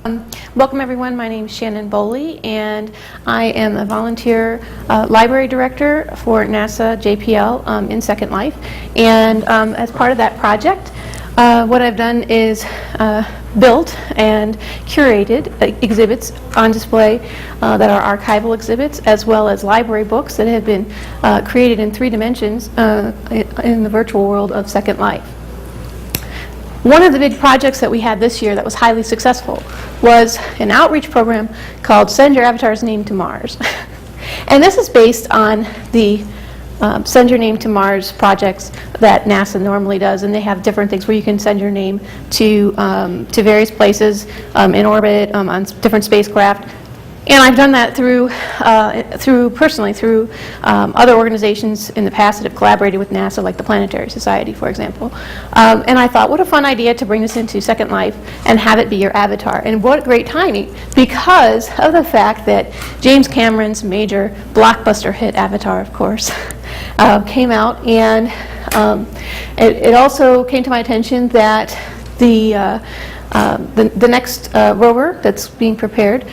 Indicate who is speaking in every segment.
Speaker 1: Welcome everyone, my name is Shannon Boley and I am a volunteer library director for NASA JPL in Second Life. And as part of that project, what I've done is built and curated exhibits on display that are archival exhibits, as well as library books that have been created in 3 dimensions in the virtual world of Second Life. One of the big projects that we had this year that was highly successful was an outreach program called Send Your Avatar's Name to Mars. And this is based on the Send Your Name to Mars projects that NASA normally does, and they have different things where you can send your name to various places in orbit, on different spacecraft. And I've done that personally through other organizations in the past that have collaborated with NASA, like the Planetary Society, for example. And I thought, what a fun idea to bring this into Second Life and have it be your avatar. And what great timing, because of the fact that James Cameron's major blockbuster hit, Avatar, of course, came out. And it also came to my attention that the next rover that's being prepared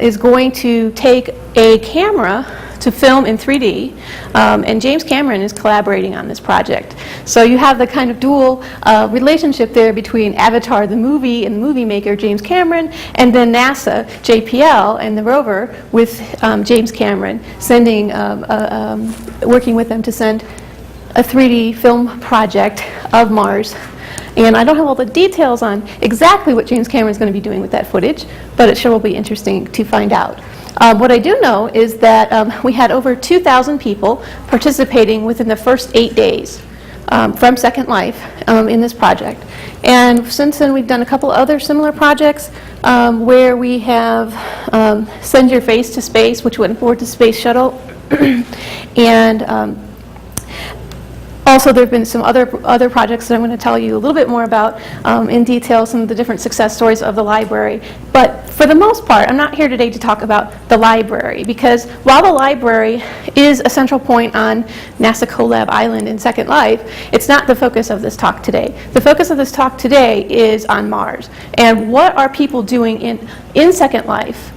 Speaker 1: is going to take a camera to film in 3D, and James Cameron is collaborating on this project. So you have the kind of dual relationship there between Avatar, the movie, and the movie maker, James Cameron, and then NASA, JPL, and the rover with James Cameron sending, working with them to send a 3D film project of Mars. And I don't have all the details on exactly what James Cameron is going to be doing with that footage, but it sure will be interesting to find out. What I do know is that we had over 2,000 people participating within the first 8 days from Second Life in this project. And since then, we've done a couple other similar projects where we have Send Your Face to Space, which went forward to Space Shuttle, and also, there have been some other projects that I'm going to tell you a little bit more about in detail, some of the different success stories of the library. But for the most part, I'm not here today to talk about the library, because while the library is a central point on NASA CoLab Island in Second Life, it's not the focus of this talk today. The focus of this talk today is on Mars. And what are people doing in Second Life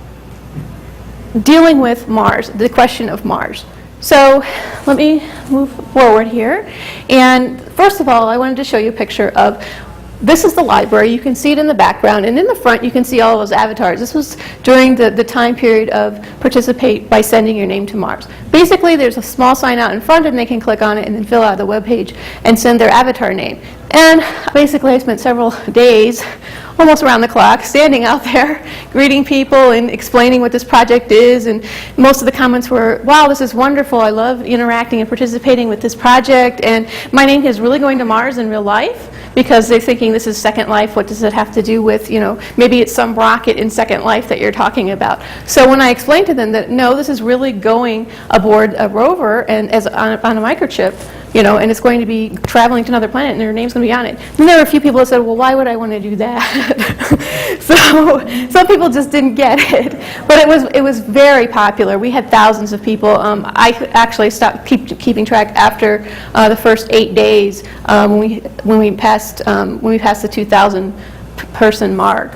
Speaker 1: dealing with Mars, the question of Mars? So let me move forward here. And first of all, I wanted to show you a picture of, this is the library. You can see it in the background. And in the front, you can see all those avatars. This was during the time period of participate by sending your name to Mars. Basically, there's a small sign out in front, and they can click on it and then fill out the web page and send their avatar name. And basically, I spent several days, almost around the clock, standing out there, greeting people and explaining what this project is. And most of the comments were, wow, this is wonderful. I love interacting and participating with this project. And my name is really going to Mars in real life, because they're thinking this is Second Life. What does it have to do with, maybe it's some rocket in Second Life that you're talking about. So when I explained to them that, no, this is really going aboard a rover and on a microchip, and it's going to be traveling to another planet, and their name's going to be on it. And there were a few people that said, well, why would I want to do that? So some people just didn't get it. But it was very popular. We had thousands of people. I actually stopped keeping track after the first 8 days when we passed the 2,000 person mark.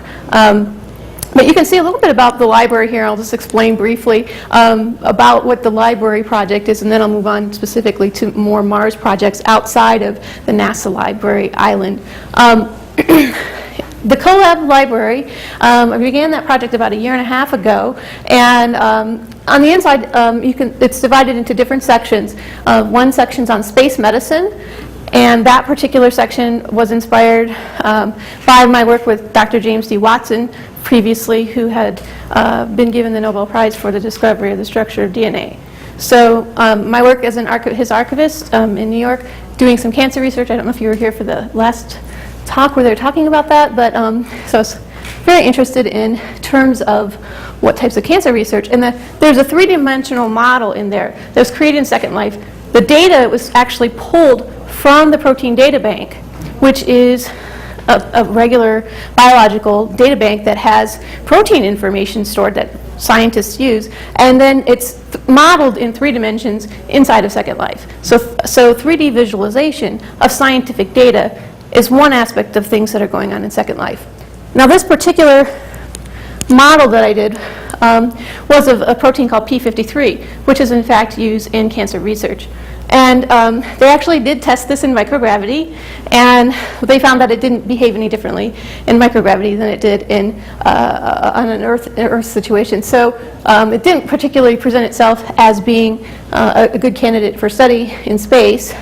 Speaker 1: But you can see a little bit about the library here. I'll just explain briefly about what the library project is, and then I'll move on specifically to more Mars projects outside of the NASA Library Island. The CoLab Library, I began that project about 1.5 years ago, and on the inside, it's divided into different sections. One section's on space medicine, and that particular section was inspired by my work with Dr. James D. Watson previously, who had been given the Nobel Prize for the discovery of the structure of DNA. So my work as his archivist in New York, doing some cancer research. I don't know if you were here for the last talk where they were talking about that, but so I was very interested in terms of what types of cancer research. And there's a 3-dimensional model in there that was created in Second Life. The data was actually pulled from the Protein Data Bank, which is a regular biological data bank that has protein information stored that scientists use, and then it's modeled in 3 dimensions inside of Second Life. So 3D visualization of scientific data is one aspect of things that are going on in Second Life. Now, this particular model that I did was of a protein called P53, which is in fact used in cancer research. And they actually did test this in microgravity, and they found that it didn't behave any differently in microgravity than it did in on an Earth situation. So it didn't particularly present itself as being a good candidate for study in space,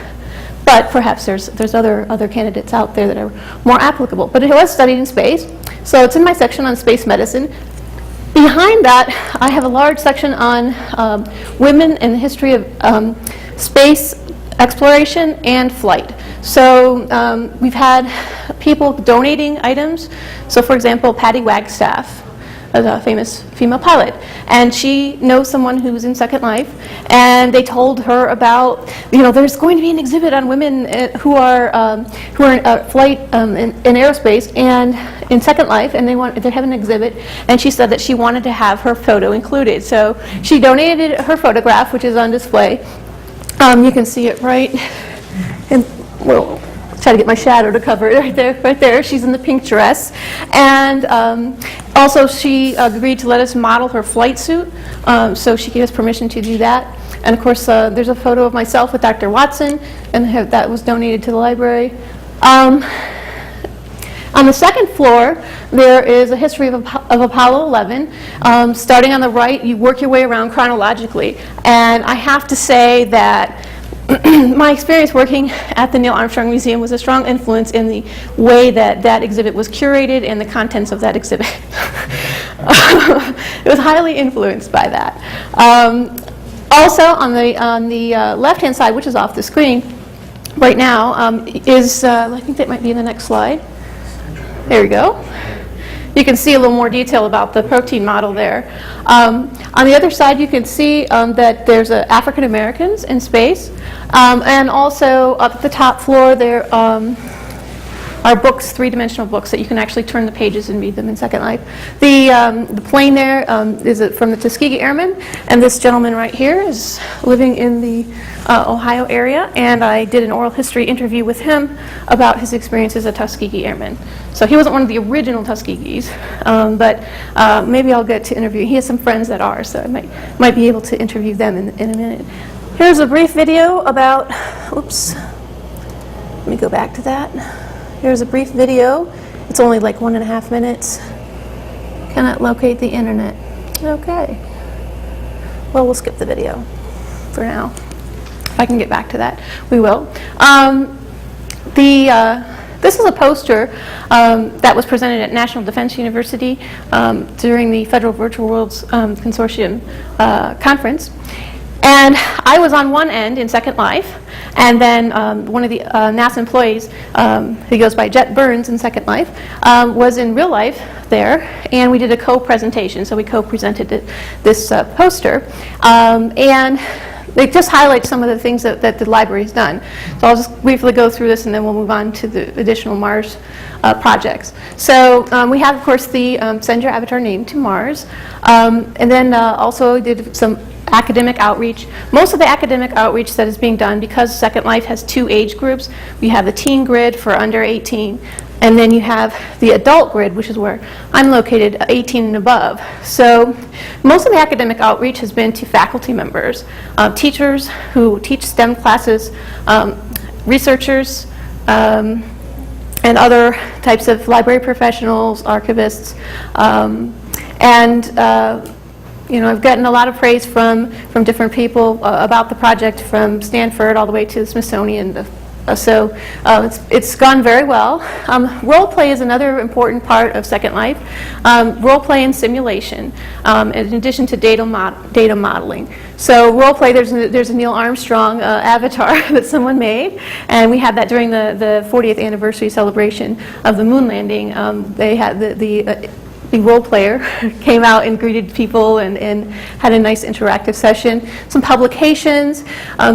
Speaker 1: but perhaps there's other candidates out there that are more applicable. But it was studied in space, so it's in my section on space medicine. Behind that, I have a large section on women and the history of space exploration and flight. So we've had people donating items. So for example, Patty Wagstaff, a famous female pilot, and she knows someone who's in Second Life, and they told her about, there's going to be an exhibit on women who are in flight in aerospace and in Second Life, and they have an exhibit, and she said that she wanted to have her photo included. So she donated her photograph, which is on display. You can see it right in, well, try to get my shadow to cover it right there. She's in the pink dress. And also she agreed to let us model her flight suit, so she gave us permission to do that. And of course, there's a photo of myself with Dr. Watson, and that was donated to the library. On the second floor, there is a history of Apollo 11. Starting on the right, you work your way around chronologically. And I have to say that my experience working at the Neil Armstrong Museum was a strong influence in the way that exhibit was curated and the contents of that exhibit. It was highly influenced by that. Also, on the left-hand side, which is off the screen right now, I think that might be in the next slide. There we go. You can see a little more detail about the protein model there. On the other side, you can see that there's African Americans in space. And also up at the top floor, there are books, three-dimensional books that you can actually turn the pages and read them in Second Life. The plane there is from the Tuskegee Airmen, and this gentleman right here is living in the Ohio area, and I did an oral history interview with him about his experience as a Tuskegee Airman. So he wasn't one of the original Tuskegees, but maybe I'll get to interview. He has some friends that are, so I might be able to interview them in a minute. Here's a brief video about, oops, let me go back to that. Here's a brief video. It's only like 1.5 minutes. Cannot locate the internet. Okay. Well, we'll skip the video for now. If I can get back to that, we will. This is a poster that was presented at National Defense University during the Federal Virtual Worlds Consortium conference. And I was on one end in Second Life, and then one of the NASA employees, who goes by Jet Burns in Second Life, was in real life there, and we did a co-presentation. So we co-presented this poster, and it just highlights some of the things that the library's done. So I'll just briefly go through this, and then we'll move on to the additional Mars projects. So we have, of course, the Send Your Avatar Name to Mars, and then also did some academic outreach. Most of the academic outreach that is being done, because Second Life has 2 age groups, we have the teen grid for under 18, and then you have the adult grid, which is where I'm located, 18 and above. So most of the academic outreach has been to faculty members, teachers who teach STEM classes, researchers, and other types of library professionals, archivists, I've gotten a lot of praise from different people about the project, from Stanford all the way to the Smithsonian. So it's gone very well. Role play is another important part of Second Life. Role play and simulation, in addition to data modeling. So role play, there's a Neil Armstrong avatar that someone made, and we had that during the 40th anniversary celebration of the moon landing. They had the role player came out and greeted people and had a nice interactive session. Some publications.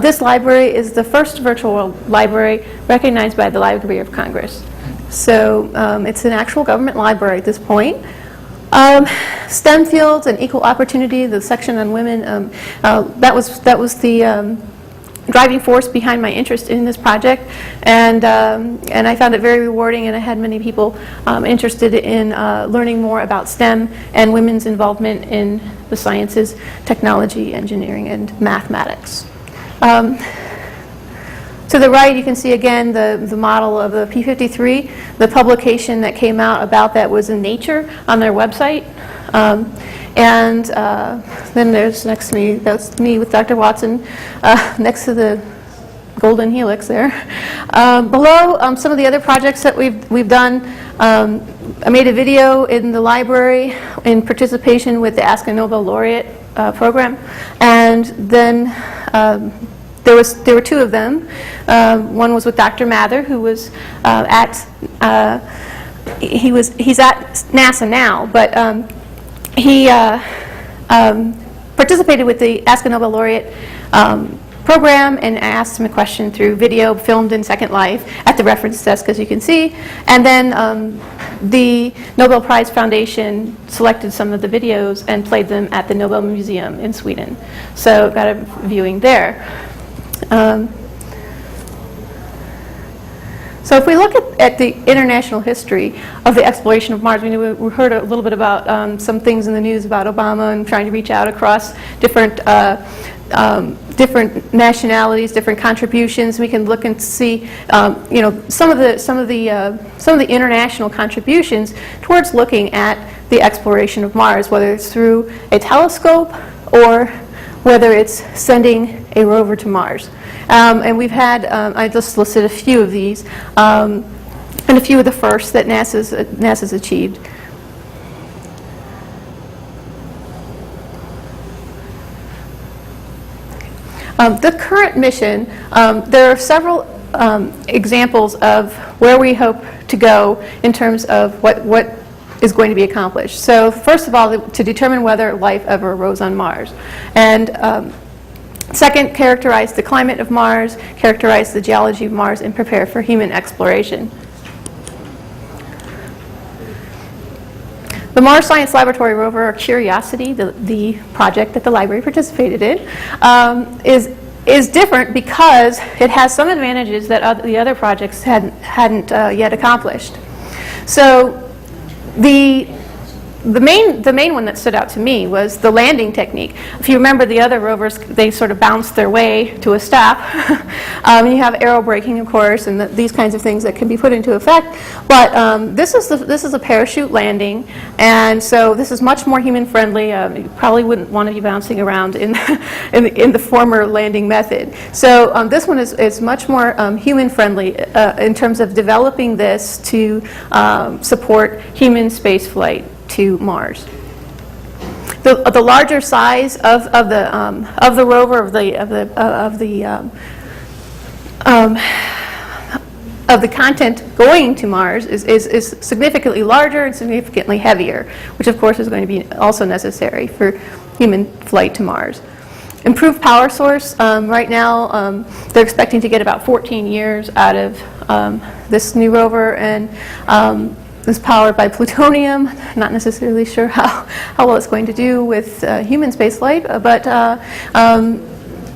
Speaker 1: This library is the first virtual world library recognized by the Library of Congress. So it's an actual government library at this point. STEM fields and equal opportunity, the section on women, that was the driving force behind my interest in this project, and I found it very rewarding, and I had many people interested in learning more about STEM and women's involvement in the sciences, technology, engineering, and mathematics. To the right, you can see again the model of the P53. The publication that came out about that was in Nature on their website. And then there's next to me, that's me with Dr. Watson, next to the golden helix there. Below, some of the other projects that we've done. I made a video in the library in participation with the Ask a Nobel Laureate program. And then there were two of them. One was with Dr. Mather, who was he's at NASA now, but he participated with the Ask a Nobel Laureate program, and I asked him a question through video filmed in Second Life at the reference desk, as you can see. And then the Nobel Prize Foundation selected some of the videos and played them at the Nobel Museum in Sweden. So got a viewing there. So if we look at the international history of the exploration of Mars, we heard a little bit about some things in the news about Obama and trying to reach out across different different nationalities, different contributions. We can look and see, some of the international contributions towards looking at the exploration of Mars, whether it's through a telescope or whether it's sending a rover to Mars. And we've had, I just listed a few of these, and a few of the firsts that NASA's achieved. The current mission, there are several examples of where we hope to go in terms of what is going to be accomplished. So first of all, to determine whether life ever arose on Mars. And second, characterize the climate of Mars, characterize the geology of Mars, and prepare for human exploration. The Mars Science Laboratory rover, or Curiosity, the project that the library participated in, is different because it has some advantages that the other projects hadn't yet accomplished. So the main one that stood out to me was the landing technique. If you remember the other rovers, they sort of bounced their way to a stop. You have aerobraking, of course, and these kinds of things that can be put into effect. But this is a parachute landing, and so this is much more human friendly. You probably wouldn't want to be bouncing around in the former landing method. So this one is much more human friendly in terms of developing this to support human space flight to Mars. The larger size of the rover of the content going to Mars is significantly larger and significantly heavier, which of course is going to be also necessary for human flight to Mars. Improved power source. Right now, they're expecting to get about 14 years out of this new rover, and it's powered by plutonium. Not necessarily sure how well it's going to do with human spaceflight, but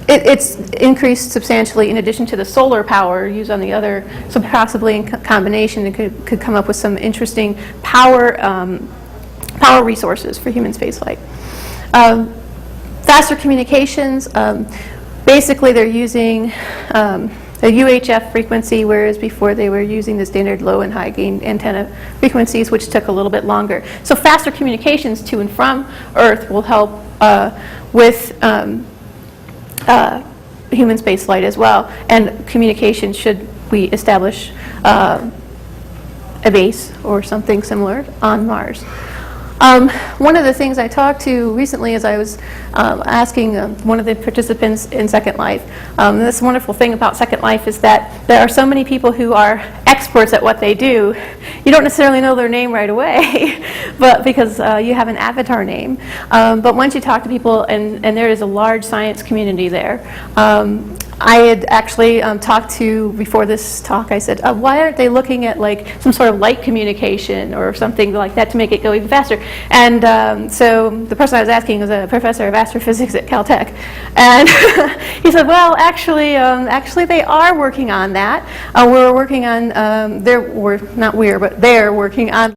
Speaker 1: it's increased substantially in addition to the solar power used on the other. So possibly in combination, it could come up with some interesting power resources for human spaceflight. Faster communications. Basically, they're using a UHF frequency, whereas before they were using the standard low and high gain antenna frequencies, which took a little bit longer. So faster communications to and from Earth will help with human spaceflight as well. And communication should we establish a base or something similar on Mars. One of the things I talked to recently as I was asking one of the participants in Second Life, this wonderful thing about Second Life is that there are so many people who are experts at what they do. You don't necessarily know their name right away, but because you have an avatar name. But once you talk to people, and there is a large science community there, I had actually talked to, before this talk, I said, why aren't they looking at like some sort of light communication or something like that to make it go even faster? And so the person I was asking was a professor of astrophysics at Caltech. And he said, well, actually they are working on that. We're working on, they're working on